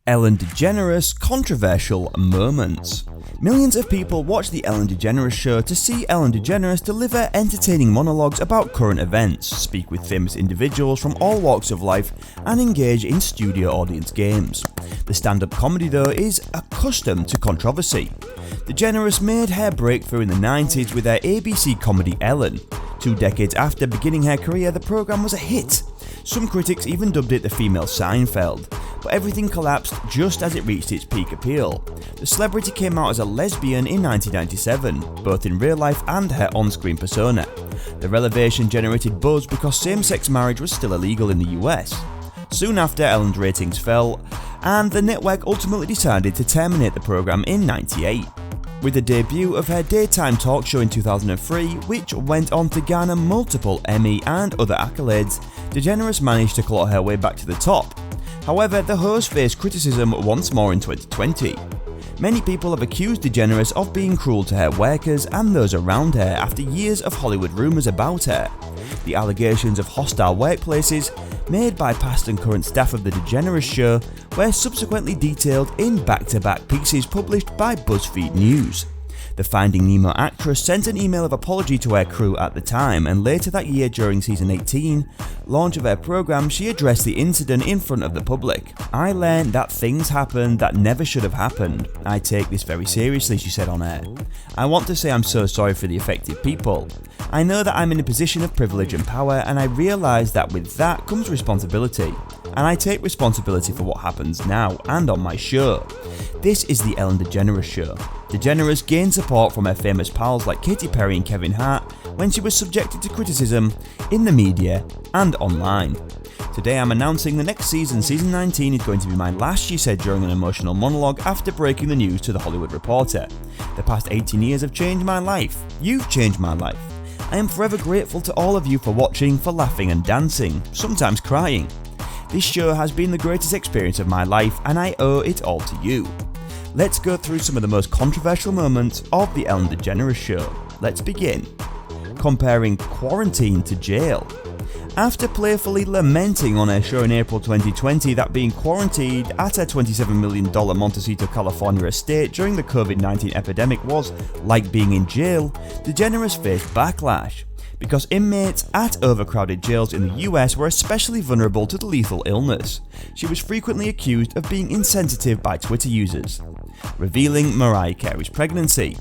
Ellen DeGeneres controversial moments. Millions of people watch the Ellen DeGeneres show to see Ellen DeGeneres deliver entertaining monologues about current events, speak with famous individuals from all walks of life, and engage in studio audience games. The stand-up comedy though is accustomed to controversy. DeGeneres made her breakthrough in the 90s with her ABC comedy Ellen. 2 decades after beginning her career, the programme was a hit. Some critics even dubbed it the female Seinfeld, but everything collapsed just as it reached its peak appeal. The celebrity came out as a lesbian in 1997, both in real life and her on-screen persona. The revelation generated buzz because same-sex marriage was still illegal in the US. Soon after, Ellen's ratings fell, and the network ultimately decided to terminate the programme in 1998. With the debut of her daytime talk show in 2003, which went on to garner multiple Emmy and other accolades, DeGeneres managed to claw her way back to the top. However, the host faced criticism once more in 2020. Many people have accused DeGeneres of being cruel to her workers and those around her after years of Hollywood rumours about her. The allegations of hostile workplaces made by past and current staff of The DeGeneres Show were subsequently detailed in back-to-back pieces published by BuzzFeed News. The Finding Nemo actress sent an email of apology to her crew at the time, and later that year during season 18 launch of her programme, she addressed the incident in front of the public. "I learned that things happened that never should have happened. I take this very seriously," she said on air. "I want to say I'm so sorry for the affected people. I know that I'm in a position of privilege and power, and I realise that with that comes responsibility. And I take responsibility for what happens now and on my show. This is the Ellen DeGeneres Show." DeGeneres gained support from her famous pals like Katy Perry and Kevin Hart when she was subjected to criticism in the media and online. "Today I'm announcing the next season, season 19, is going to be my last," she said during an emotional monologue after breaking the news to The Hollywood Reporter. "The past 18 years have changed my life. You've changed my life. I am forever grateful to all of you for watching, for laughing and dancing, sometimes crying. This show has been the greatest experience of my life and I owe it all to you." Let's go through some of the most controversial moments of the Ellen DeGeneres Show. Let's begin. Comparing quarantine to jail. After playfully lamenting on her show in April 2020 that being quarantined at her $27 million Montecito, California estate during the COVID-19 epidemic was like being in jail, DeGeneres faced backlash, because inmates at overcrowded jails in the US were especially vulnerable to the lethal illness. She was frequently accused of being insensitive by Twitter users. Revealing Mariah Carey's pregnancy.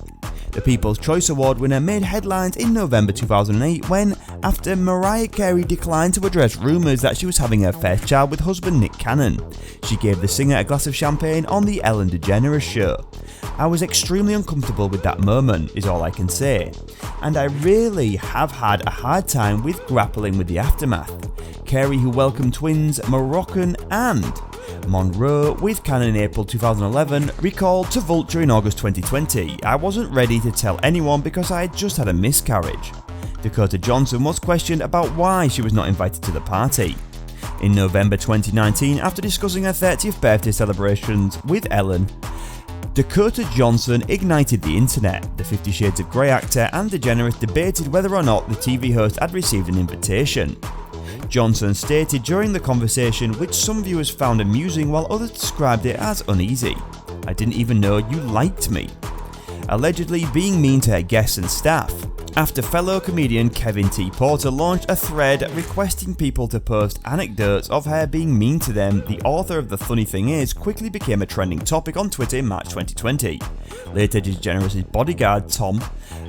The People's Choice Award winner made headlines in November 2008 when, after Mariah Carey declined to address rumours that she was having her first child with husband Nick Cannon, she gave the singer a glass of champagne on the Ellen DeGeneres Show. "I was extremely uncomfortable with that moment, is all I can say. And I really have had a hard time with grappling with the aftermath." Carey, who welcomed twins Moroccan and Monroe with Cannon in April 2011, recalled to Vulture in August 2020, "I wasn't ready to tell anyone because I had just had a miscarriage." Dakota Johnson was questioned about why she was not invited to the party. In November 2019, after discussing her 30th birthday celebrations with Ellen, Dakota Johnson ignited the internet. The 50 Shades of Grey actor and DeGeneres debated whether or not the TV host had received an invitation. Johnson stated during the conversation, which some viewers found amusing while others described it as uneasy, "I didn't even know you liked me," allegedly being mean to her guests and staff. After fellow comedian Kevin T. Porter launched a thread requesting people to post anecdotes of her being mean to them, the author of The Funny Thing Is quickly became a trending topic on Twitter in March 2020. Later, DeGeneres' bodyguard Tom,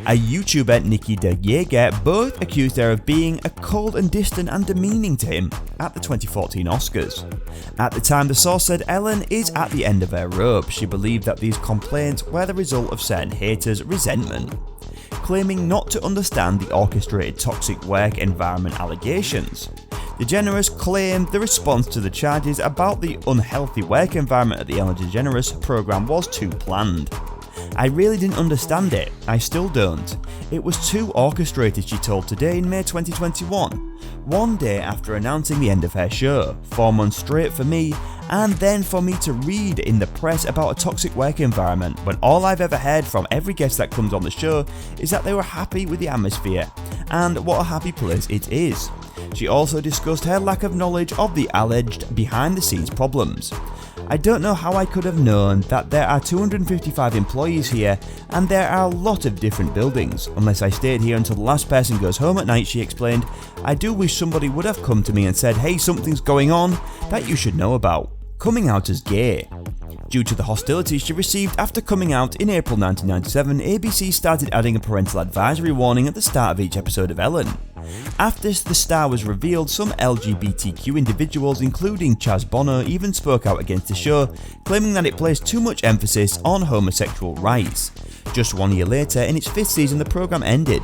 a YouTuber Nikki DeJager, both accused her of being cold and distant and demeaning to him at the 2014 Oscars. At the time, the source said Ellen is at the end of her rope. She believed that these complaints were the result of certain haters' resentment. Claiming not to understand the orchestrated toxic work environment allegations, DeGeneres claimed the response to the charges about the unhealthy work environment at the Ellen DeGeneres program was too planned. "I really didn't understand it. I still don't. It was too orchestrated," she told Today in May 2021, one day after announcing the end of her show. 4 months straight for me, and then for me to read in the press about a toxic work environment when all I've ever heard from every guest that comes on the show is that they were happy with the atmosphere and what a happy place it is. She also discussed her lack of knowledge of the alleged behind-the-scenes problems. "I don't know how I could have known that there are 255 employees here and there are a lot of different buildings. Unless I stayed here until the last person goes home at night," she explained. "I do wish somebody would have come to me and said, hey, something's going on that you should know about." Coming out as gay. Due to the hostility she received after coming out in April 1997, ABC started adding a parental advisory warning at the start of each episode of Ellen. After the star was revealed, some LGBTQ individuals, including Chaz Bono, even spoke out against the show, claiming that it placed too much emphasis on homosexual rights. Just 1 year later, in its 5th season, the programme ended.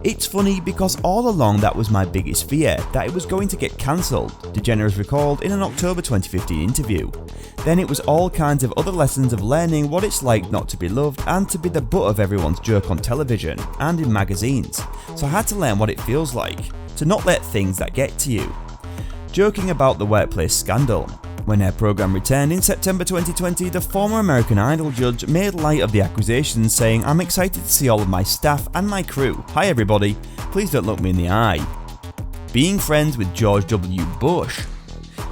"It's funny because all along that was my biggest fear, that it was going to get cancelled," DeGeneres recalled in an October 2015 interview. "Then it was all kinds of other lessons of learning what it's like not to be loved and to be the butt of everyone's joke on television and in magazines. So I had to learn what it feels like, to not let things that get to you." Joking about the workplace scandal. When her programme returned in September 2020, the former American Idol judge made light of the accusations, saying, "I'm excited to see all of my staff and my crew. Hi everybody, please don't look me in the eye." Being friends with George W. Bush.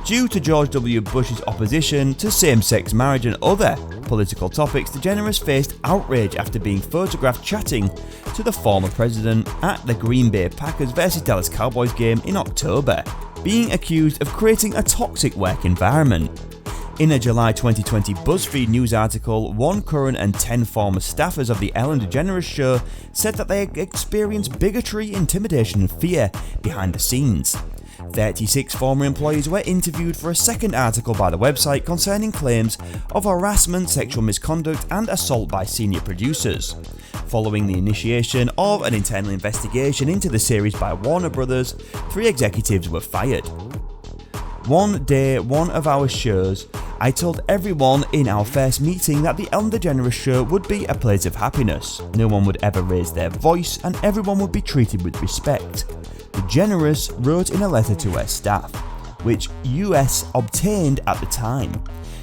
Due to George W. Bush's opposition to same-sex marriage and other political topics, DeGeneres faced outrage after being photographed chatting to the former president at the Green Bay Packers vs Dallas Cowboys game in October, being accused of creating a toxic work environment. In a July 2020 BuzzFeed news article, 1 current and 10 former staffers of the Ellen DeGeneres show said that they experienced bigotry, intimidation and fear behind the scenes. 36 former employees were interviewed for a second article by the website concerning claims of harassment, sexual misconduct and assault by senior producers. Following the initiation of an internal investigation into the series by Warner Brothers, 3 executives were fired. "One day, one of our shows, I told everyone in our first meeting that the Ellen DeGeneres show would be a place of happiness. No one would ever raise their voice and everyone would be treated with respect." DeGeneres wrote in a letter to her staff, which US obtained at the time.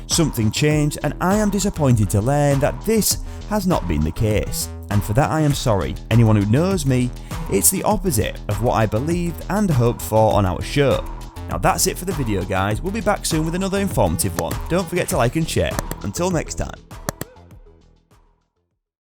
"Something changed and I am disappointed to learn that this has not been the case. And for that I am sorry. Anyone who knows me, it's the opposite of what I believed and hoped for on our show." Now that's it for the video guys, we'll be back soon with another informative one. Don't forget to like and share. Until next time.